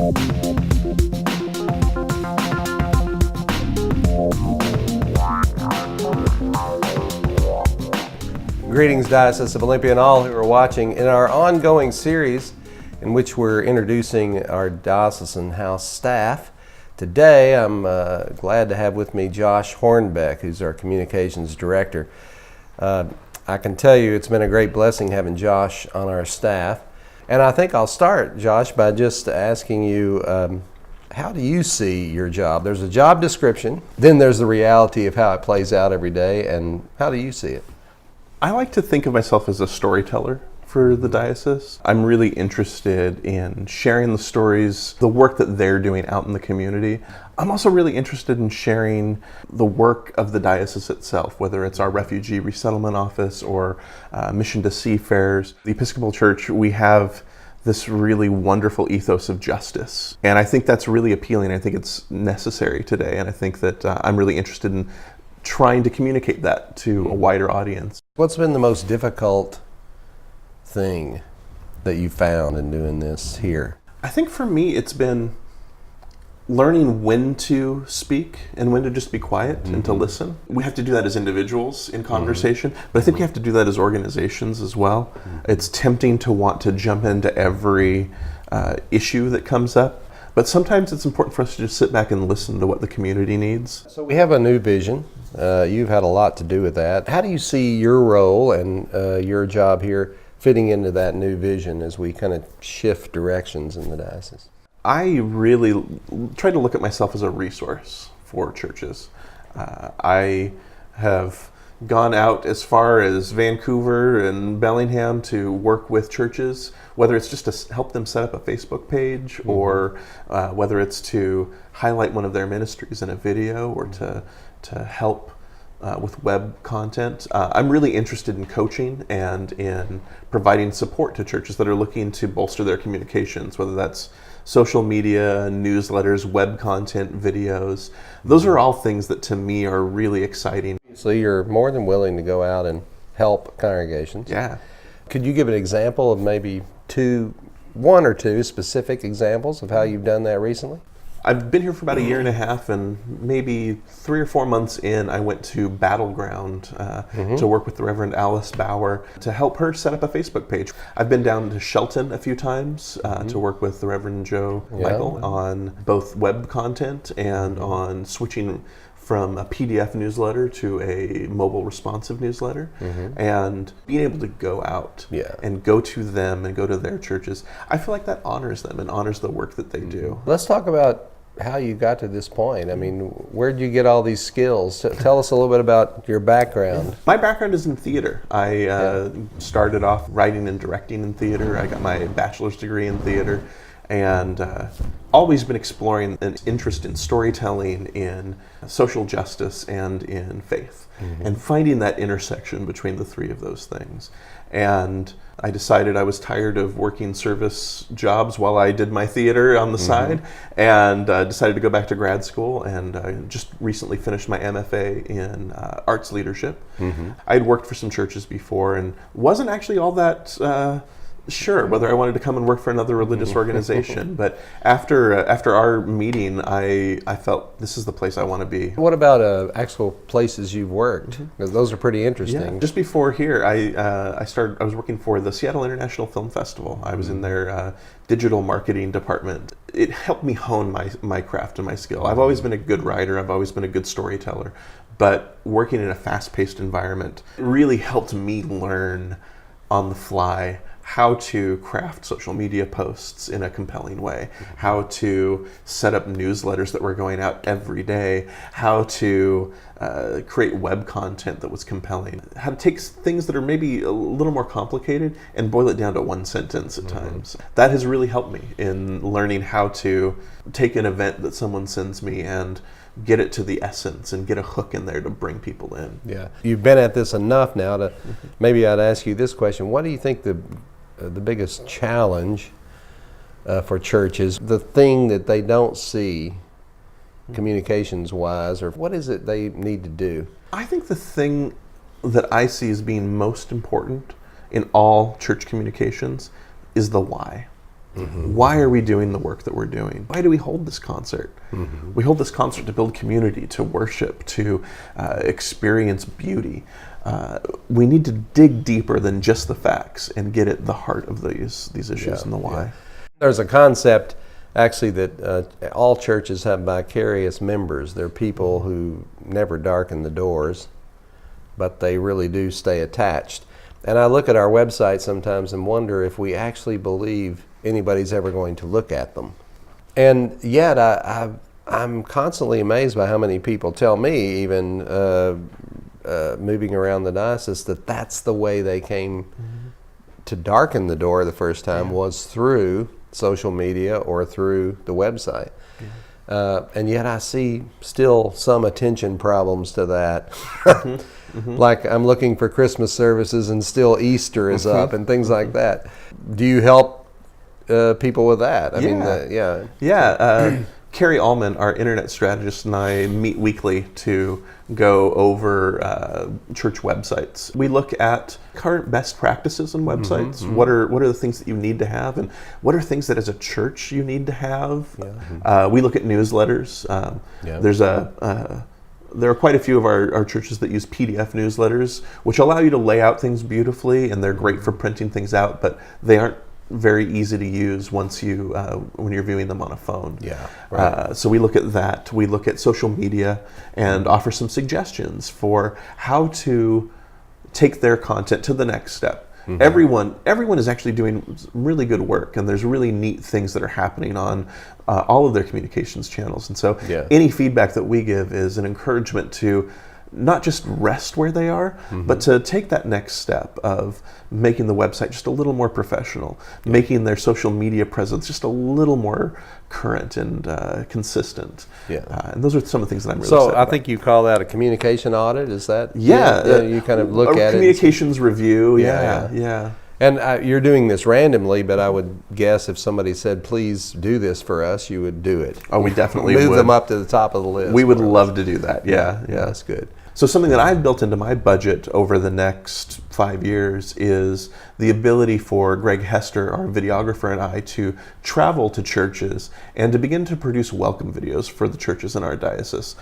Greetings, Diocese of Olympia, and all who are watching. In our ongoing series in which we're introducing our diocesan house staff, today I'm glad to have with me Josh Hornbeck, who's our communications director. I can tell you it's been a great blessing having Josh on our staff. And I think I'll start, Josh, by just asking you, how do you see your job? There's a job description, then there's the reality of how it plays out every day, and how do you see it? I like to think of myself as a storyteller for the diocese. I'm really interested in sharing the stories, the work that they're doing out in the community. I'm also really interested in sharing the work of the diocese itself, whether it's our refugee resettlement office or Mission to Seafarers. The Episcopal Church, we have this really wonderful ethos of justice. And I think that's really appealing. I think it's necessary today. And I think that I'm really interested in trying to communicate that to a wider audience. What's been the most difficult thing that you found in doing this here? I think for me, it's been learning when to speak and when to just be quiet and to listen. We have to do that as individuals in conversation, but I think we have to do that as organizations as well. It's tempting to want to jump into every issue that comes up, but sometimes it's important for us to just sit back and listen to what the community needs. So we have a new vision. You've had a lot to do with that. How do you see your role and your job here fitting into that new vision as we kind of shift directions in the diocese? I really try to look at myself as a resource for churches. I have gone out as far as Vancouver and Bellingham to work with churches, whether it's just to help them set up a Facebook page or whether it's to highlight one of their ministries in a video or to help with web content. I'm really interested in coaching and in providing support to churches that are looking to bolster their communications, whether that's social media, newsletters, web content, videos. Those are all things that to me are really exciting. So you're more than willing to go out and help congregations. Yeah. Could you give an example of maybe one or two specific examples of how you've done that recently? I've been here for about a year and a half, and maybe 3 or 4 months in, I went to Battleground to work with the Reverend Alice Bauer to help her set up a Facebook page. I've been down to Shelton a few times to work with the Reverend Joe Michael on both web content and on switching from a PDF newsletter to a mobile responsive newsletter, and being able to go out and go to them and go to their churches. I feel like that honors them and honors the work that they do. Let's talk about how you got to this point. I mean, where did you get all these skills? Tell us a little bit about your background. My background is in theater. I started off writing and directing in theater. I got my bachelor's degree in theater, and always been exploring an interest in storytelling, in social justice, and in faith, and finding that intersection between the three of those things. And I decided I was tired of working service jobs while I did my theater on the side, and decided to go back to grad school, and I just recently finished my MFA in arts leadership. I had worked for some churches before and wasn't actually all that sure whether I wanted to come and work for another religious organization, but after our meeting, I felt this is the place I want to be. What about actual places you've worked? Because those are pretty interesting. Yeah. Just before here, I was working for the Seattle International Film Festival. I was in their digital marketing department. It helped me hone my craft and my skill. I've always been a good writer. I've always been a good storyteller, but working in a fast-paced environment really helped me learn on the fly how to craft social media posts in a compelling way, how to set up newsletters that were going out every day, how to create web content that was compelling, how to take things that are maybe a little more complicated and boil it down to one sentence at times. That has really helped me in learning how to take an event that someone sends me and get it to the essence and get a hook in there to bring people in. Yeah, you've been at this enough now to maybe I'd ask you this question. What do you think the biggest challenge for churches, the thing that they don't see communications wise, or what is it they need to do? I think the thing that I see as being most important in all church communications is the why. Why are we doing the work that we're doing? Why do we hold this concert? We hold this concert to build community, to worship, to experience beauty. We need to dig deeper than just the facts and get at the heart of these issues and the why. Yeah. There's a concept actually that all churches have vicarious members. They're people who never darken the doors, but they really do stay attached. And I look at our website sometimes and wonder if we actually believe anybody's ever going to look at them. And yet I'm constantly amazed by how many people tell me, even moving around the diocese, that that's the way they came to darken the door the first time was through social media or through the website. And yet I see still some attention problems to that. Like I'm looking for Christmas services and still Easter is up and things like that. Do you help people with that? I mean, Carrie Allman, our internet strategist, and I meet weekly to go over church websites. We look at current best practices on websites. What are the things that you need to have, and what are things that as a church you need to have? We look at newsletters. There are quite a few of our churches that use PDF newsletters, which allow you to lay out things beautifully, and they're great for printing things out, but they aren't very easy to use once you when you're viewing them on a phone. So we look at that. We look at social media and offer some suggestions for how to take their content to the next step. Everyone is actually doing really good work, and there's really neat things that are happening on all of their communications channels. And so any feedback that we give is an encouragement to not just rest where they are, but to take that next step of making the website just a little more professional, making their social media presence just a little more current and consistent. And those are some of the things that I'm really excited about. I think you call that a communication audit, is that? You kind of look at it. Communications review, And you're doing this randomly, but I would guess if somebody said, please do this for us, you would do it. Oh, we definitely would. Move them up to the top of the list. We would love to do that, Yeah, that's good. So something that I've built into my budget over the next 5 years is the ability for Greg Hester, our videographer, and I to travel to churches and to begin to produce welcome videos for the churches in our diocese.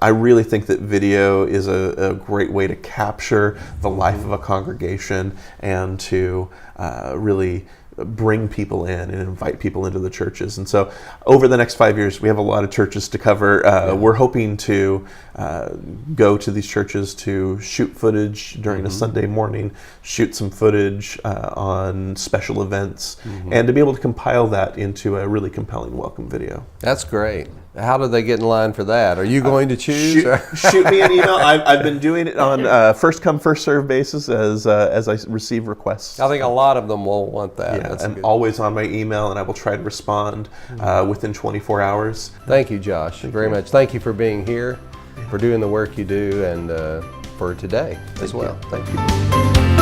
I really think that video is a great way to capture the life of a congregation and to really bring people in and invite people into the churches. And so over the next 5 years, we have a lot of churches to cover. We're hoping to go to these churches to shoot footage during a Sunday morning, shoot some footage on special events, and to be able to compile that into a really compelling welcome video. That's great. How do they get in line for that? Are you going to choose? Shoot me an email. I've been doing it on first come, first serve basis as I receive requests. I think a lot of them will want that. I'm always on my email, and I will try to respond within 24 hours. Thank you, Josh, very much. Thank you for being here, for doing the work you do, and for today as well. Thank you.